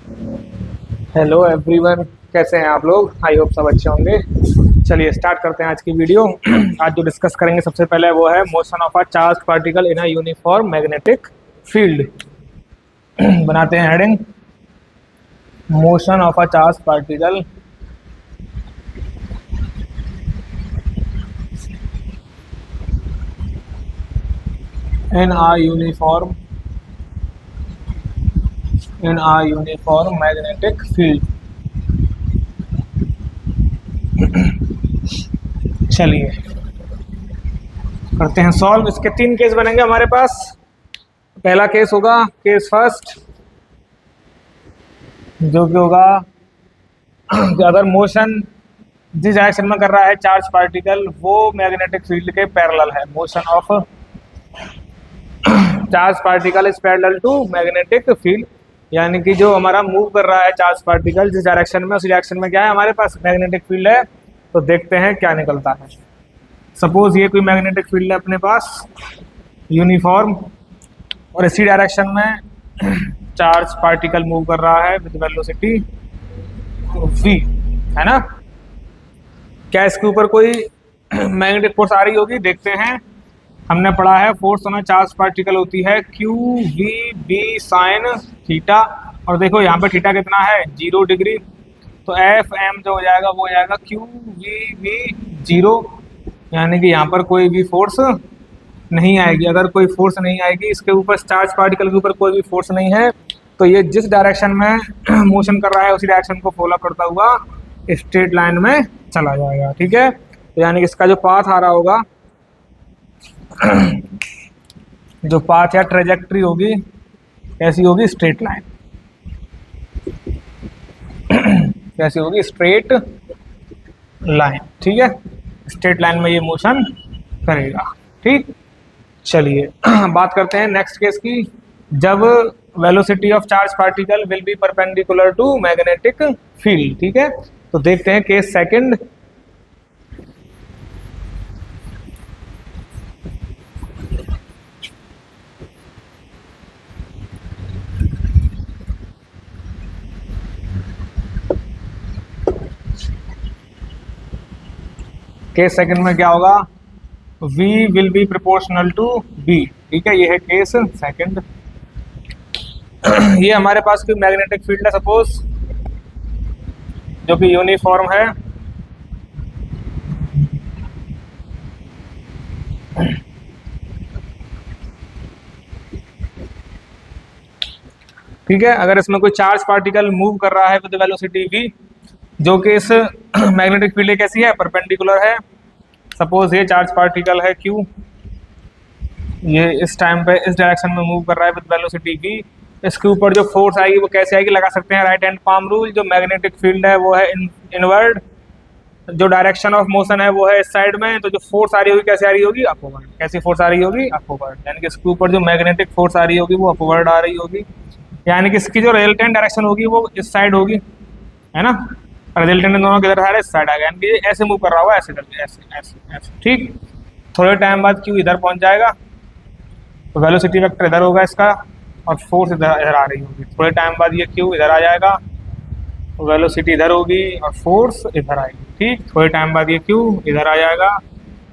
Hello everyone, कैसे हैं आप लोग? आई होप सब अच्छे होंगे। चलिए स्टार्ट करते हैं आज की वीडियो। आज जो डिस्कस करेंगे सबसे पहले वो है motion of a charge particle in a uniform magnetic field. बनाते हैं heading, motion of a charge particle in a uniform magnetic field. चलिए करते हैं सॉल्व। इसके तीन केस बनेंगे हमारे पास। पहला केस होगा केस फर्स्ट, जो कि होगा कि अगर मोशन जिस डायरेक्शन में कर रहा है चार्ज पार्टिकल वो मैग्नेटिक फील्ड के पैरेलल है। Motion of charge particle is parallel to magnetic field, यानी कि जो हमारा मूव कर रहा है चार्ज पार्टिकल जिस डायरेक्शन में, उसी डायरेक्शन में क्या है हमारे पास मैग्नेटिक फील्ड है। तो देखते हैं क्या निकलता है। सपोज ये कोई मैग्नेटिक फील्ड है अपने पास यूनिफॉर्म, और इसी डायरेक्शन में चार्ज पार्टिकल मूव कर रहा है विद वेलोसिटी v, है ना। क्या इसके ऊपर कोई मैग्नेटिक फोर्स आ रही होगी? देखते हैं। हमने पढ़ा है फोर्स ऑन चार्ज पार्टिकल होती है q v B sine theta, और देखो यहाँ पे थीटा कितना है 0 डिग्री। तो एफ एम जो हो जाएगा वो हो जाएगा क्यू वी बी 0, यानी कि यहाँ पर कोई भी फोर्स नहीं आएगी। अगर कोई फोर्स नहीं आएगी इसके ऊपर, चार्ज पार्टिकल के ऊपर कोई भी फोर्स नहीं है, तो ये जिस डायरेक्शन में मोशन कर रहा है उसी डायरेक्शन को फॉलो करता हुआ स्ट्रेट लाइन में चला जाएगा। ठीक है, तो यानी कि इसका जो पाथ आ रहा होगा, जो पाथ या ट्रेजेक्ट्री होगी कैसी होगी? Straight line. कैसी होगी? Straight line. ठीक है, स्ट्रेट लाइन में ये मोशन करेगा। ठीक, चलिए बात करते हैं नेक्स्ट केस की। जब velocity of charge particle will be perpendicular to magnetic field. ठीक है, तो देखते हैं केस सेकंड। केस सेकंड में क्या होगा? v will be proportional to b। ठीक है, ये है केस सेकंड। ये हमारे पास कोई मैग्नेटिक फील्ड है सपोज, जो कि यूनिफॉर्म है। ठीक है, अगर इसमें कोई चार्ज पार्टिकल मूव कर रहा है विद वेलोसिटी v, जो कि इस मैग्नेटिक फील्ड कैसी है? परपेंडिकुलर है। सपोज ये चार्ज पार्टिकल है q, ये इस टाइम पे इस डायरेक्शन में मूव कर रहा है विद वेलोसिटी v। इसके ऊपर जो फोर्स आएगी वो कैसे आएगी? लगा सकते हैं राइट हैंड पाम रूल। जो मैग्नेटिक फील्ड है वो है इनवर्ड, जो डायरेक्शन ऑफ मोशन है वो है इस साइड में, तो जो फोर्स आ रही होगी कैसे आ रही होगी? अपवर्ड। कैसी फोर्स आ रही होगी? अपवर्ड। यानी कि इसके ऊपर जो मैग्नेटिक फोर्स आ रही होगी वो अपवर्ड आ रही होगी, यानी कि इसकी जो रिजल्टेंट डायरेक्शन होगी वो इस साइड होगी, है ना। रिजल्टेंट दोनों किधर आ रहा है? इस साइड आ गया, यानी कि ऐसे मूव कर रहा होगा, ऐसे करके, ऐसे ऐसे ऐसे। ठीक, थोड़े टाइम बाद क्यू इधर पहुंच जाएगा, तो वेलोसिटी वेक्टर इधर होगा इसका, और फोर्स इधर इधर आ रही होगी। थोड़े टाइम बाद ये क्यू इधर आ जाएगा, तो वेलोसिटी इधर होगी और फोर्स इधर आएगी। ठीक, थोड़े टाइम बाद ये क्यू इधर आ जाएगा,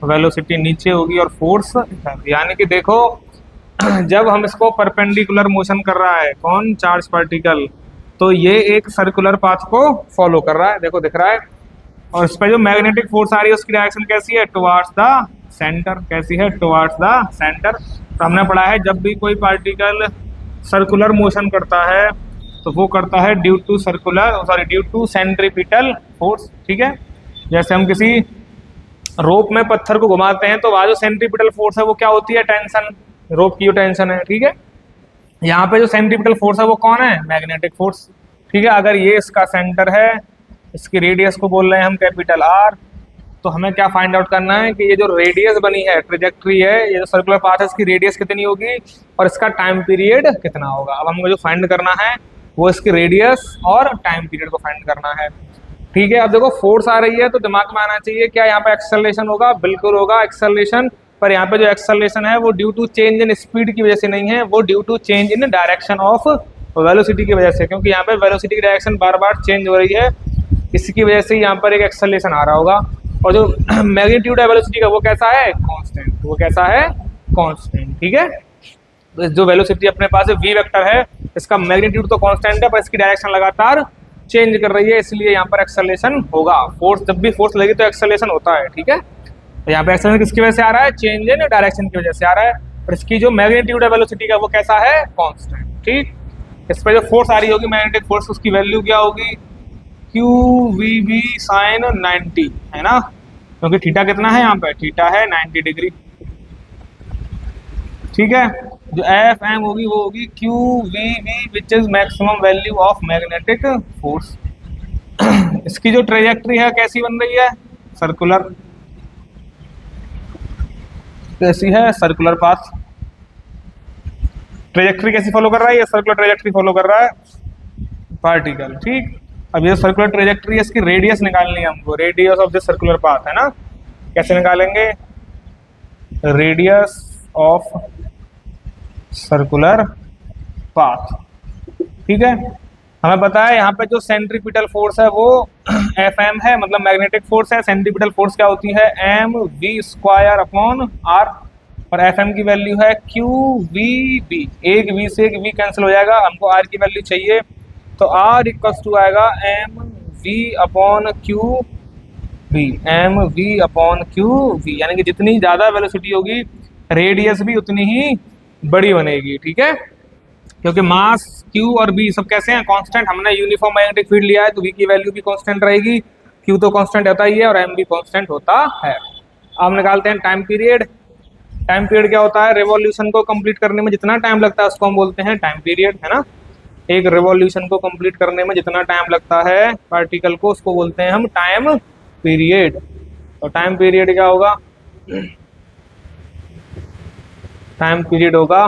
वेलोसिटी नीचे होगी और फोर्स इधर। यानी कि देखो जब हम इसको परपेंडिकुलर मोशन कर रहा है कौन? चार्ज पार्टिकल, तो ये एक सर्कुलर पाथ को फॉलो कर रहा है, देखो दिख रहा है। और इस पर जो मैग्नेटिक फोर्स आ रही है उसकी डायरेक्शन कैसी है? Towards the centre. कैसी है? Towards the centre. तो हमने पढ़ा है जब भी कोई पार्टिकल सर्कुलर मोशन करता है तो वो करता है ड्यू टू सेंट्रीपिटल फोर्स। ठीक है, जैसे हम किसी रोप में पत्थर को घुमाते हैं तो वहाँ जो सेंट्रीपिटल फोर्स है वो क्या होती है? टेंशन, रोप की जो टेंशन है। ठीक है, यहाँ पे जो सेंट्रीपिटल फोर्स है वो कौन है? Magnetic force. ठीक है, अगर ये इसका सेंटर है, इसकी रेडियस को बोल रहे हैं हम कैपिटल R, तो हमें क्या फाइंड आउट करना है कि ये जो रेडियस बनी है, ट्रेजेक्ट्री है, ये जो सर्कुलर पाथ है, इसकी रेडियस कितनी होगी और इसका टाइम पीरियड कितना होगा। अब हमको जो फाइंड करना है वो इसकी रेडियस और टाइम पीरियड को फाइंड करना है। ठीक है, अब देखो फोर्स आ रही है तो दिमाग में आना चाहिए क्या यहाँ पे एक्सेलरेशन होगा? बिल्कुल होगा एक्सेलरेशन, पर यहाँ पे जो एक्सेलरेशन है वो due to change in speed की वजह से नहीं है, वो due to change in direction of velocity की वजह से, क्योंकि यहाँ पे वेलोसिटी की डायरेक्शन बार बार चेंज हो रही है, इसकी वजह से यहाँ पर एक एक्सेलरेशन आ रहा होगा। और जो मैग्नीट्यूड है वेलोसिटी का वो कैसा है, कांस्टेंट, वो कैसा है, कांस्टेंट। ठीक है, तो जो वेलोसिटी अपने पास है वी वेक्टर है, इसका मैग्नीट्यूड तो कांस्टेंट है पर इसकी डायरेक्शन लगातार चेंज कर रही है, इसलिए यहाँ पर एक्सेलरेशन होगा। फोर्स, जब भी फोर्स लगी तो एक्सेलरेशन होता है। ठीक है, तो यहाँ पे एक्सेलरेशन किसकी वजह से आ रहा है, चेंज इन डायरेक्शन की वजह से आ रहा है, और इसकी जो मैग्नीट्यूड है वेलोसिटी का वो कैसा है, कांस्टेंट। ठीक, इस पर जो फोर्स आ रही होगी मैग्नेटिक फोर्स, उसकी वैल्यू क्या होगी, क्यू वी बी साइन 90, है ना, क्योंकि थीटा कितना है यहाँ पे, थीटा है 90 डिग्री। ठीक है, जो एफ एम होगी वो होगी q v B which is maximum value of magnetic force. इसकी जो ट्रेजेक्ट्री है कैसी बन रही है, सर्कुलर, कैसी है, सर्कुलर पाथ। ट्रेजेक्ट्री कैसी फॉलो कर रहा है, ये सर्कुलर ट्रेजेक्ट्री फॉलो कर रहा है पार्टिकल। ठीक, अब ये सर्कुलर ट्रेजेक्ट्री है, इसकी रेडियस निकालनी है हमको, radius of this circular path, है ना। कैसे निकालेंगे, रेडियस ऑफ सर्कुलर पाथ। ठीक है, हमें पता है यहाँ पे जो सेंट्रीपिटल फोर्स है वो एफ एम है, मतलब मैग्नेटिक फोर्स है। सेंट्रीपिटल फोर्स क्या होती है, m v square upon r, और एफ एम की वैल्यू है क्यू वी बी। एक वी से एक वी कैंसिल हो जाएगा, हमको आर की वैल्यू चाहिए, तो आर इक्वल्स टू आएगा m v upon q v, m v upon q v, यानी कि जितनी ज़्यादा वेलोसिटी होगी रेडियस भी उतनी ही बड़ी बनेगी। ठीक है, क्योंकि मास क्यू और बी सब कैसे हैं, कांस्टेंट। हमने यूनिफॉर्म मैग्नेटिक फील्ड लिया है तो वी की वैल्यू भी कांस्टेंट रहेगी, क्यू तो कांस्टेंट होता ही है और एम भी कांस्टेंट होता है। अब निकालते हैं टाइम पीरियड। टाइम पीरियड क्या होता है, रिवॉल्यूशन को कंप्लीट करने में जितना टाइम लगता है उसको हम बोलते हैं टाइम पीरियड, है ना। एक रिवॉल्यूशन को कंप्लीट करने में जितना टाइम लगता है पार्टिकल को, उसको बोलते हैं हम टाइम पीरियड। तो टाइम पीरियड क्या होगा, टाइम पीरियड होगा,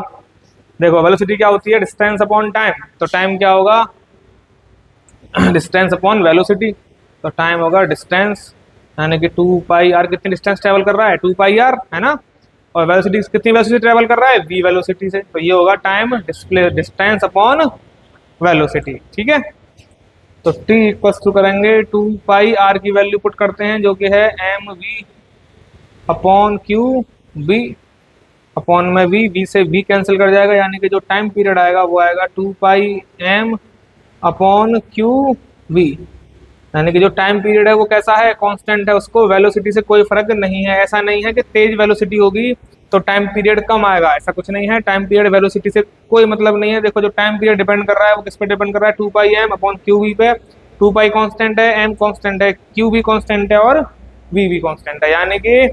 देखो वेलोसिटी क्या होती है, डिस्टेंस अपॉन टाइम, तो टाइम क्या होगा, डिस्टेंस अपॉन वेलोसिटी, तो टाइम होगा डिस्टेंस, यानी कि 2 पाई आर। कितनी डिस्टेंस ट्रेवल कर रहा है, 2 पाई आर, है ना। और वेलोसिटी कितनी वेलोसिटी ट्रेवल कर रहा है, वी वेलोसिटी से, तो ये होगा टाइम डिस्टेंस अपॉन वेलोसिटी। ठीक है, तो टी इक्वल टू करेंगे 2 पाई आर की वैल्यू पुट करते हैं जो कि है m v upon q B, upon में वी से वी कैंसिल कर जाएगा, यानी कि जो टाइम पीरियड आएगा वो आएगा 2 पाई एम अपॉन क्यू वी, यानी कि जो टाइम पीरियड है वो कैसा है, कांस्टेंट है, उसको वेलोसिटी से कोई फर्क नहीं है। ऐसा नहीं है कि तेज वेलोसिटी होगी तो टाइम पीरियड कम आएगा, ऐसा कुछ नहीं है। टाइम पीरियड वेलोसिटी से कोई मतलब नहीं है। देखो जो टाइम पीरियड डिपेंड कर रहा है वो किस पे डिपेंड कर रहा है, 2 पाई एम अपॉन क्यू वी पे। 2 पाई कांस्टेंट है, एम कांस्टेंट है, क्यू भी कांस्टेंट है और वी भी कांस्टेंट है, यानी कि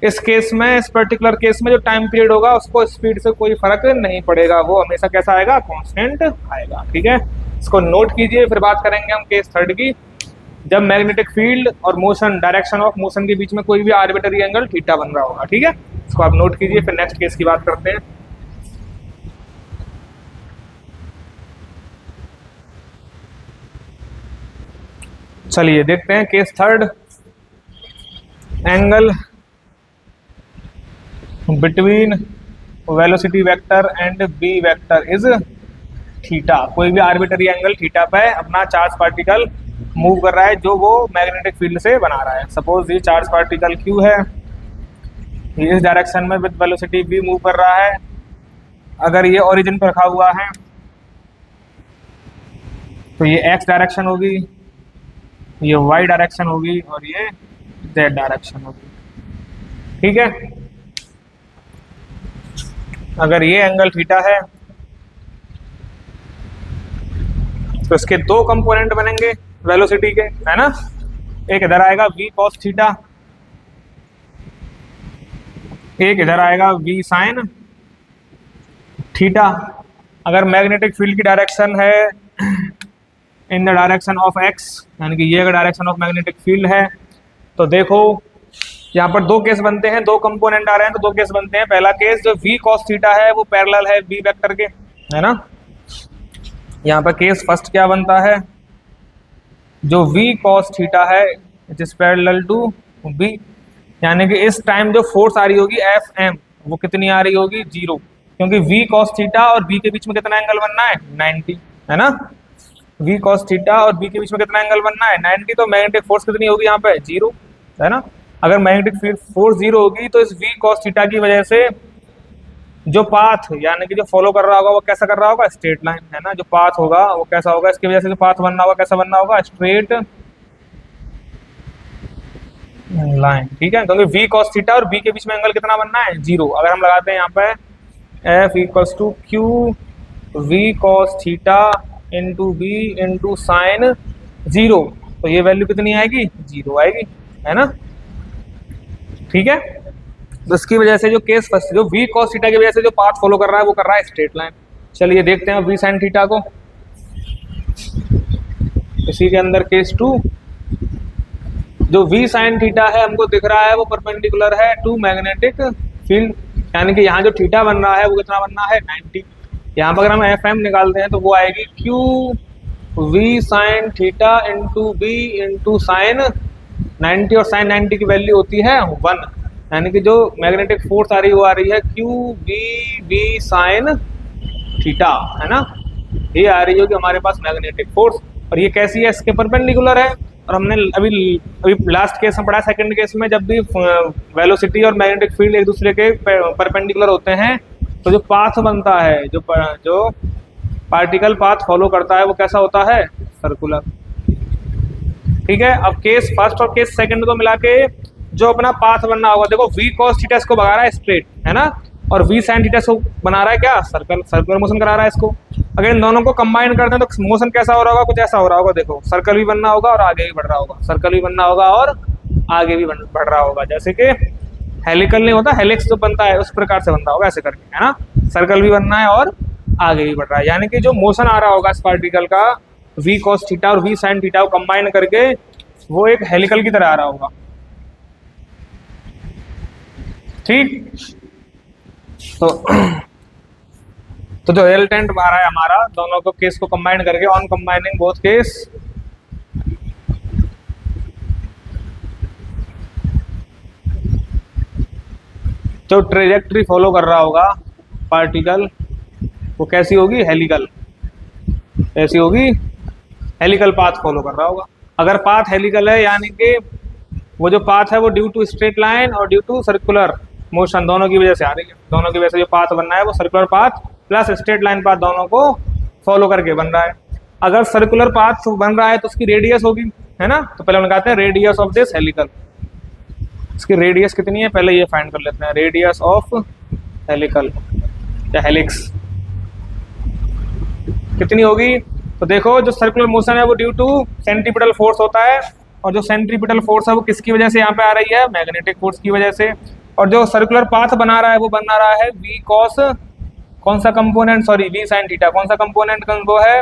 इस केस में, इस पर्टिकुलर केस में जो टाइम पीरियड होगा उसको स्पीड से कोई फर्क नहीं पड़ेगा, वो हमेशा कैसा आएगा, कांस्टेंट आएगा। ठीक है, इसको नोट कीजिए, फिर बात करेंगे हम केस थर्ड की। जब मैग्नेटिक फील्ड और मोशन, डायरेक्शन ऑफ मोशन के बीच में कोई भी आर्बिट्ररी एंगल थीटा बन रहा होगा। ठीक है, इसको आप नोट कीजिए, फिर नेक्स्ट केस की बात करते हैं। चलिए देखते हैं case third. Angle between velocity vector and B vector is theta. कोई भी आर्बिट्ररी एंगल थीटा पे अपना चार्ज पार्टिकल मूव कर रहा है जो वो मैग्नेटिक फील्ड से बना रहा है। सपोज ये चार्ज पार्टिकल क्यू है, ये इस डायरेक्शन में विद वेलोसिटी v मूव कर रहा है। अगर ये ओरिजिन पर रखा हुआ है तो ये x डायरेक्शन होगी, ये y डायरेक्शन होगी और ये z डायरेक्शन होगी। ठीक है, अगर ये एंगल थीटा है तो इसके दो कंपोनेंट बनेंगे वेलोसिटी के, है ना। एक इधर आएगा v cos थीटा, एक इधर आएगा v sin थीटा। अगर मैग्नेटिक फील्ड की डायरेक्शन है in the direction of x, यानी कि ये अगर डायरेक्शन ऑफ मैग्नेटिक फील्ड है, तो देखो यहाँ पर दो केस बनते हैं, दो कंपोनेंट आ रहे हैं तो दो केस बनते हैं। पहला केस जो v cos थीटा है वो पैरेलल है b वेक्टर के, है ना। यहाँ पर केस फर्स्ट क्या बनता है, जो v cos थीटा है it is parallel to b, यानी कि इस टाइम जो फोर्स आ रही होगी एफ एम वो कितनी आ रही होगी, 0। क्योंकि v cos थीटा और b के बीच में कितना एंगल बनना है 90, है ना। v cos थीटा और b के बीच में कितना एंगल बनना है 90, तो मैग्नेटिक फोर्स कितनी होगी यहाँ पे 0, है ना। अगर मैग्नेटिक फोर्स 0 होगी तो इस v cos थीटा की वजह से जो पाथ यानी कि जो फॉलो कर रहा होगा वो कैसा कर रहा होगा स्ट्रेट लाइन, है ना। जो पाथ होगा वो कैसा होगा, इसकी वजह से जो पाथ बनना होगा कैसा बनना होगा स्ट्रेट लाइन, ठीक है। क्योंकि v cos थीटा और b के बीच में एंगल कितना बनना है 0। अगर हम लगाते हैं यहाँ पे F equals to q v cos theta into B into sine 0, तो ये वैल्यू कितनी आएगी 0 आएगी, है ना, ठीक है। तो इसकी वजह से जो केस फर्स्ट जो v cos थीटा की वजह से जो पाथ फॉलो कर रहा है वो कर रहा है स्ट्रेट लाइन। चलिए देखते हैं v sin थीटा को। इसी के अंदर केस 2, जो v sin थीटा है हमको दिख रहा है वो परपेंडिकुलर है टू मैग्नेटिक फील्ड, यानी कि यहाँ जो थीटा बन रहा है वो कितना बनना है 90। यहाँ पर अगर हम एफ एम निकालते हैं तो वो आएगी q v sin theta into B into sine 90, और साइन 90 की वैल्यू होती है 1, यानी कि जो मैग्नेटिक फोर्स आ रही है वो आ रही है क्यू वी साइन थीटा, है ना। ये आ रही है कि हमारे पास मैग्नेटिक फोर्स, और ये कैसी है इसके परपेंडिकुलर है। और हमने अभी लास्ट केस में पढ़ा, सेकंड केस में जब भी वेलोसिटी और मैग्नेटिक फील्ड एक दूसरे के परपेंडिकुलर होते हैं तो जो पाथ बनता है, जो पार्टिकल पाथ फॉलो करता है वो कैसा होता है सर्कुलर, ठीक है। अब केस फर्स्ट और केस सेकंड को मिला के जो अपना पाथ बनना होगा, देखो v cos थीटा इसको भगा रहा है स्ट्रेट, है ना, और v sin थीटा इसको बना रहा है क्या सर्कुलर मोशन करा रहा है इसको। अगर इन दोनों को कंबाइन करते हैं तो मोशन कैसा हो रहा होगा, कुछ ऐसा हो रहा होगा, देखो सर्कल भी बनना होगा और आगे भी बढ़ रहा होगा, सर्कल भी बनना होगा और आगे भी बढ़ रहा होगा। जैसे कि हेलिकल नहीं होता, हेलिक्स जो बनता है उस प्रकार से बनता होगा ऐसे करके, है ना। सर्कल भी बनना है और आगे भी बढ़ रहा है, यानी कि जो मोशन आ रहा होगा इस पार्टिकल का v cos थीटा और v sin थीटा को कंबाइन करके वो एक हेलिकल की तरह आ रहा होगा, ठीक। तो जो रिजल्टेंट आ रहा है हमारा दोनों को केस को कंबाइन करके, ऑन कंबाइनिंग बोथ केस जो ट्रेजेक्ट्री फॉलो कर रहा होगा पार्टिकल वो कैसी होगी हेलिकल, कैसी होगी हेलिकल पाथ फॉलो कर रहा होगा। अगर पाथ हेलिकल है यानी कि वो जो पाथ है वो ड्यू टू स्ट्रेट लाइन और ड्यू टू सर्कुलर मोशन दोनों की वजह से आ रही है, दोनों की वजह से जो पाथ बनना है वो circular path plus straight line path दोनों को फॉलो करके बन रहा है। अगर सर्कुलर पाथ बन रहा है तो उसकी रेडियस होगी, है ना। तो पहले हम कहते हैं रेडियस ऑफ दिस हेलिकल, इसकी रेडियस कितनी है पहले ये फाइंड कर लेते हैं, रेडियस ऑफ हेलिकल या हेलिक्स कितनी होगी। तो देखो जो सर्कुलर मोशन है वो ड्यू टू सेंट्रीपिटल फोर्स होता है, और जो सेंट्रीपिटल फोर्स है वो किसकी वजह से यहाँ पे आ रही है मैग्नेटिक फोर्स की वजह से। और जो सर्कुलर पाथ बना रहा है वो बना रहा है v cos कौन सा component, sorry v sin theta, कौन सा कंपोनेंट वो है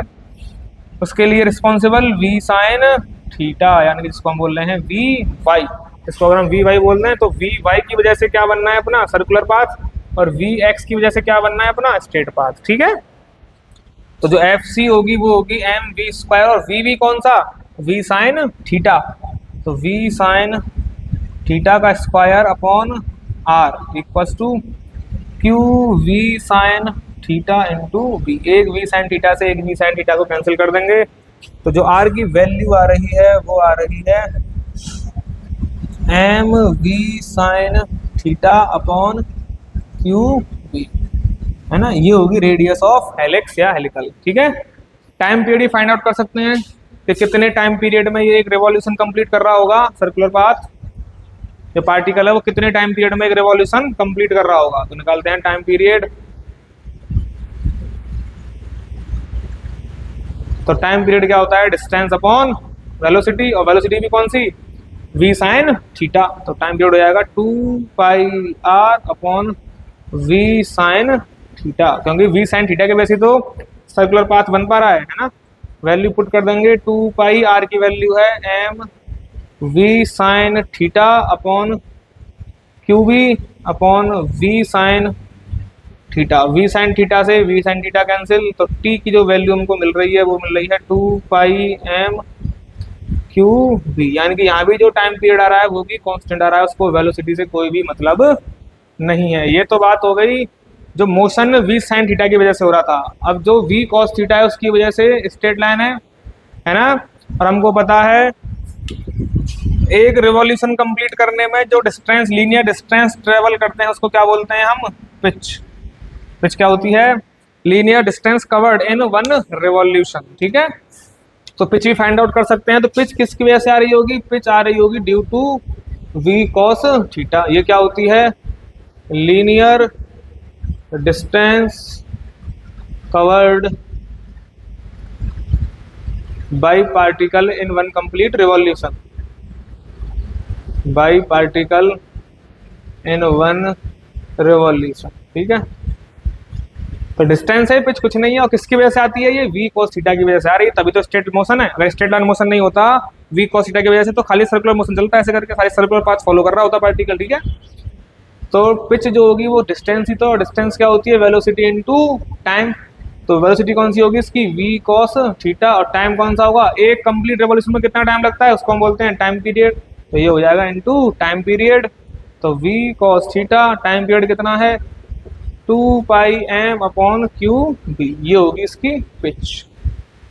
उसके लिए रिस्पॉन्सिबल v sin थीटा, यानी कि जिसको हम बोल रहे हैं vy। इसको अगर हम vy बोल रहे हैं तो vy की वजह से क्या बनना है अपना सर्कुलर पाथ, और vx की वजह से क्या बनना है अपना स्ट्रेट पाथ, ठीक है। तो जो FC होगी वो होगी mv², और vv कौन सा v sin थीटा, तो v sin थीटा का square upon r equals to q v sin theta into B. एक v sin थीटा से एक v sin थीटा को कैंसिल कर देंगे, तो जो r की वैल्यू आ रही है वो आ रही है mv sin theta upon Q v, है ना। ये होगी रेडियस ऑफ हेलिक्स या हेलिकल, ठीक है। टाइम पीरियड ही फाइंड आउट कर सकते हैं कि कितने टाइम पीरियड में ये एक रिवॉल्यूशन कंप्लीट कर रहा होगा सर्कुलर पाथ, जो पार्टिकल है वो कितने टाइम पीरियड में एक रिवॉल्यूशन कंप्लीट कर रहा होगा। तो निकालते हैं टाइम पीरियड, तो टाइम पीरियड क्या होता है डिस्टेंस अपॉन वेलोसिटी, और वेलोसिटी भी कौन सी v sin थीटा, तो टाइम पीरियड हो जाएगा 2πr upon v sin theta, क्योंकि v sin थीटा के वैसे तो सर्कुलर पाथ बन पा रहा है ना। वैल्यू पुट कर देंगे 2πr की वैल्यू है m v sin theta upon qb upon v sin theta. v sin theta से v sin थीटा कैंसिल, तो t की जो वैल्यू हमको मिल रही है वो मिल रही है 2πm qb, यानी कि यहाँ भी जो टाइम पीरियड आ रहा है वो भी कांस्टेंट आ रहा है, उसको वेलोसिटी से कोई भी मतलब नहीं है। ये तो बात हो गई जो मोशन v sin थीटा की वजह से हो रहा था, अब जो v cos थीटा है उसकी वजह से स्ट्रेट लाइन है ना। और हमको पता है एक रिवॉल्यूशन कंप्लीट करने में जो डिस्टेंस, लीनियर डिस्टेंस ट्रेवल करते हैं उसको क्या बोलते हैं हम? पिच। पिच क्या होती है? Linear distance covered in one revolution. ठीक है, तो पिच भी फाइंड आउट कर सकते हैं। तो पिच किसकी वजह से आ रही होगी? पिच आ रही होगी due to v cos theta. ये क्या होती है? Linear distance covered by particle in one complete revolution, by particle in one revolution. ठीक है, तो डिस्टेंस है, पिच कुछ नहीं है। और किसकी वजह से आती है? ये v cos थीटा की वजह से आ रही है, तभी तो स्ट्रेट मोशन है। अगर स्ट्रेट लाइन मोशन नहीं होता v cos थीटा की वजह से, तो खाली सर्कुलर मोशन चलता है, ऐसे करके खाली सर्कुलर पाथ फॉलो कर रहा होता पार्टिकल। ठीक है, तो पिच जो होगी वो डिस्टेंस ही तो, और डिस्टेंस क्या होती है? Velocity into time. तो वेलोसिटी कौन सी होगी इसकी? v cos theta. और टाइम कौन सा होगा? एक कंप्लीट रिवॉल्यूशन में कितना टाइम लगता है उसको हम बोलते हैं टाइम पीरियड। तो ये हो जाएगा इनटू टाइम पीरियड। तो v cos theta time period कितना है? 2πm/qb, ये होगी इसकी पिच।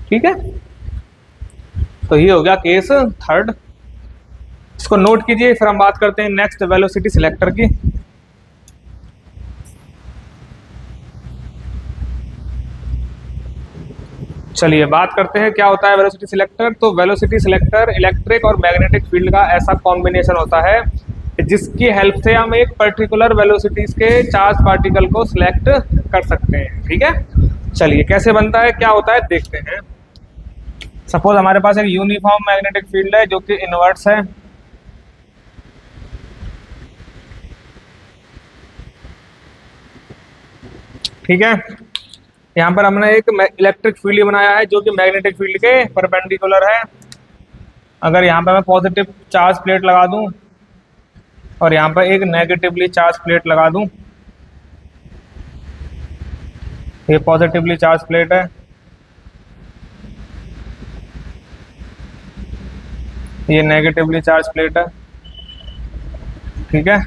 ठीक है, तो ये हो गया केस थर्ड, इसको नोट कीजिए। फिर हम बात करते हैं नेक्स्ट वेलोसिटी सिलेक्टर की। चलिए बात करते हैं क्या होता है वेलोसिटी सिलेक्टर। तो वेलोसिटी सिलेक्टर इलेक्ट्रिक और मैग्नेटिक फील्ड का ऐसा कॉम्बिनेशन होता है जिसकी हेल्प से हम एक पर्टिकुलर वेलोसिटीज के चार्ज पार्टिकल को सिलेक्ट कर सकते हैं। ठीक है, चलिए कैसे बनता है, क्या होता है, देखते हैं। सपोज हमारे पास एक यूनिफॉर्म मैग्नेटिक फील्ड है जो कि इनवर्स है। ठीक है, यहाँ पर हमने एक इलेक्ट्रिक फील्ड बनाया है जो कि मैग्नेटिक फील्ड के परपेंडिकुलर है। अगर यहाँ पर मैं पॉजिटिव चार्ज प्लेट लगा दूं और यहाँ पर एक नेगेटिवली चार्ज प्लेट लगा दूं, ये पॉजिटिवली चार्ज प्लेट है, ये नेगेटिवली चार्ज प्लेट है। ठीक है,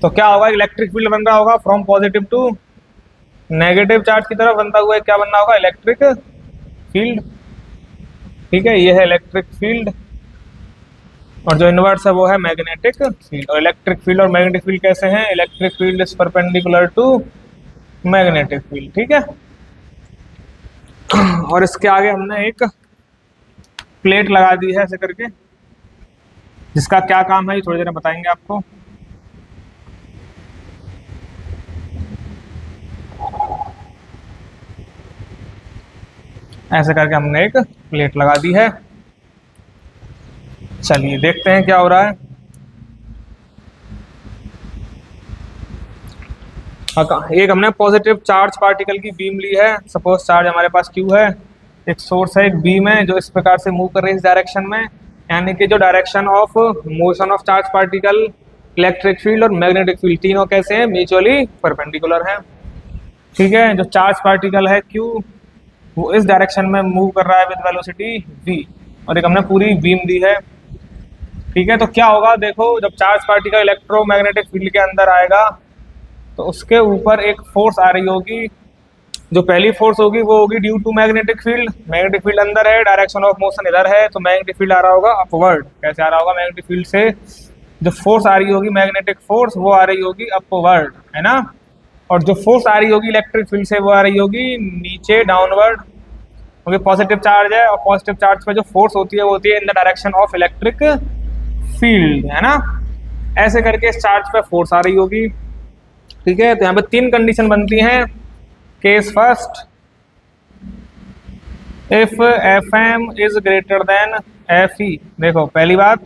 तो क्या होगा? इलेक्ट्रिक फील्ड बन रहा होगा from positive to negative charge की तरफ बनता हुआ क्या बनना होगा? Electric field. ठीक है, ये है इलेक्ट्रिक फील्ड, और जो इनवर्स है वो है मैग्नेटिक फील्ड। और इलेक्ट्रिक फील्ड और मैग्नेटिक फील्ड कैसे हैं? Electric field is perpendicular to magnetic field. ठीक है, और इसके आगे हमने एक प्लेट लगा दी है ऐसे करके, जिसका क्या काम है ये थोड़ी देर में बताएंगे आपको। ऐसे करके हमने एक प्लेट लगा दी है। चलिए देखते हैं क्या हो रहा है। एक हमने पॉजिटिव चार्ज पार्टिकल की बीम ली है। सपोज चार्ज हमारे पास Q है, एक सोर्स है, एक बीम है जो इस प्रकार से मूव कर रही है इस डायरेक्शन में, यानी कि जो direction of motion of charge particle, electric field और मैग्नेटिक फील्ड तीनों कैसे हैं? म्यूचुअली परपेंडिकुलर हैं। ठीक है, जो चार्ज पार्टिकल है Q वो इस डायरेक्शन में मूव कर रहा है विद वेलोसिटी v, और एक हमने पूरी बीम दी है। ठीक है, तो क्या होगा देखो, जब चार्ज पार्टिकल इलेक्ट्रोमैग्नेटिक फील्ड के अंदर आएगा तो उसके ऊपर एक फोर्स आ रही होगी। जो पहली फोर्स होगी वो होगी due to magnetic field. Magnetic field अंदर है, डायरेक्शन ऑफ मोशन इधर है, तो मैग्नेटिक फील्ड आ रहा होगा अपवर्ड। कैसे आ रहा होगा? मैग्नेटिक फील्ड से जो फोर्स आ रही होगी, मैग्नेटिक फोर्स, वो आ रही होगी अपवर्ड, है ना। और जो फोर्स आ रही होगी इलेक्ट्रिक फील्ड से वो आ रही होगी नीचे, डाउनवर्ड, क्योंकि पॉजिटिव चार्ज है, और पॉजिटिव चार्ज पे जो फोर्स होती है वो होती है in the direction of electric field, है ना। ऐसे करके इस चार्ज पे फोर्स आ रही होगी। ठीक है, तो यहाँ पे तीन कंडीशन बनती हैं। Case first, if Fm is greater than Fe। देखो पहली बात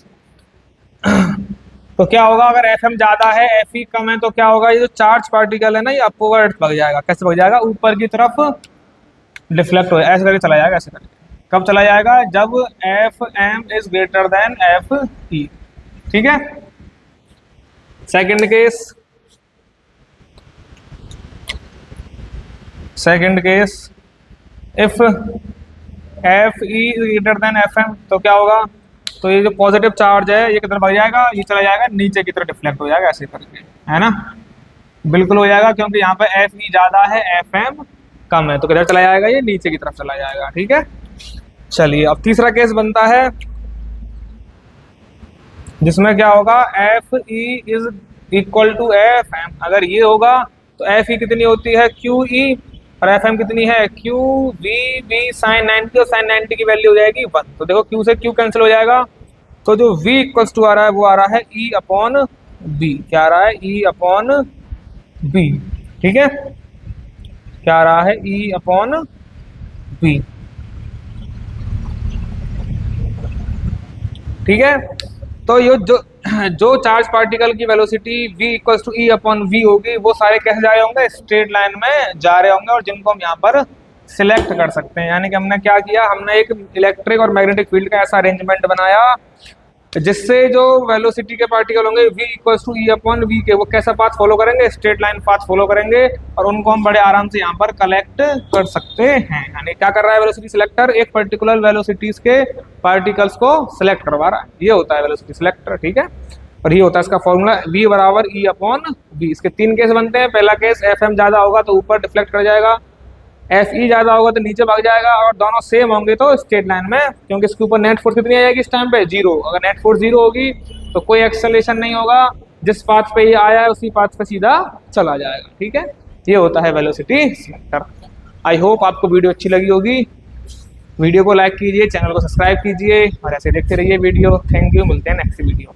तो क्या होगा? अगर Fm ज्यादा है, Fe कम है, तो क्या होगा? ये जो चार्ज पार्टिकल है ना, ये अपवर्ड भाग जाएगा। कैसे भाग जाएगा? ऊपर की तरफ डिफ्लेक्ट हो, ऐसे करके चला जाएगा। ऐसे करके कब चला जाएगा? जब Fm is greater than Fe। ठीक है, second case, if Fe greater than Fm, तो क्या होगा? तो ये जो पॉजिटिव चार्ज है ये किधर भाग जाएगा? ये चला जाएगा नीचे की तरफ, डिफ्लेक्ट हो जाएगा ऐसे करके, है ना। बिल्कुल हो जाएगा, क्योंकि यहाँ पे एफ ई ज्यादा है, एफ एम कम है, तो किधर चला जाएगा, ये नीचे की तरफ चला जाएगा। ठीक है, चलिए अब तीसरा केस बनता है जिसमें क्या होगा, F E is equal to F M. अगर ये होगा तो एफ ई कितनी होती है, क्यू ई, और एफ एम कितनी है, क्यू वी बी साइन 90, और साइन 90 की वैल्यू हो जाएगी 1। तो देखो क्यू से क्यू कैंसिल हो जाएगा, तो जो v इक्वल्स टू आ रहा है वो आ रहा है e अपॉन बी। क्या आ रहा है, e अपॉन बी। ठीक है, क्या आ रहा है, e अपॉन बी। ठीक है, तो ये जो जो चार्ज पार्टिकल की velocity v equals to e upon v होगी, वो सारे कैसे जा रहे होंगे, स्ट्रेट लाइन में जा रहे होंगे, और जिनको हम यहाँ पर सिलेक्ट कर सकते हैं। यानी कि हमने क्या किया, हमने एक इलेक्ट्रिक और मैग्नेटिक फील्ड का ऐसा अरेंजमेंट बनाया जिससे जो वेलोसिटी के पार्टिकल होंगे v equals to e upon v के, वो कैसा पाथ फॉलो करेंगे, स्ट्रेट लाइन पाथ फॉलो करेंगे, और उनको हम बड़े आराम से यहाँ पर कलेक्ट कर सकते हैं। यानी क्या कर रहा है वेलोसिटी सिलेक्टर, एक पर्टिकुलर वेलोसिटीज के पार्टिकल्स को सिलेक्ट करवा रहा है, ये होता है वेलोसिटी सिलेक्टर। ठीक है, और ये होता है इसका फॉर्मूला v बराबर e अपॉन v। इसके 3 केस बनते हैं। पहला केस एफ एम ज्यादा होगा तो ऊपर डिफ्लेक्ट कर जाएगा, एफ ई ज्यादा होगा तो नीचे भाग जाएगा, और दोनों सेम होंगे तो स्ट्रेट लाइन में, क्योंकि इसके ऊपर नेट फोर्स कितनी आ जाएगी इस टाइम पे, 0। अगर नेट फोर्स 0 होगी तो कोई एक्सेलरेशन नहीं होगा, जिस पाथ पे ये आया है उसी पाथ पे सीधा चला जाएगा। ठीक है, ये होता है वेलोसिटी सिलेक्टर। आई होप आपको वीडियो अच्छी लगी होगी। वीडियो को लाइक कीजिए, चैनल को सब्सक्राइब कीजिए, और ऐसे देखते रहिए वीडियो। थैंक यू, मिलते हैं नेक्स्ट वीडियो।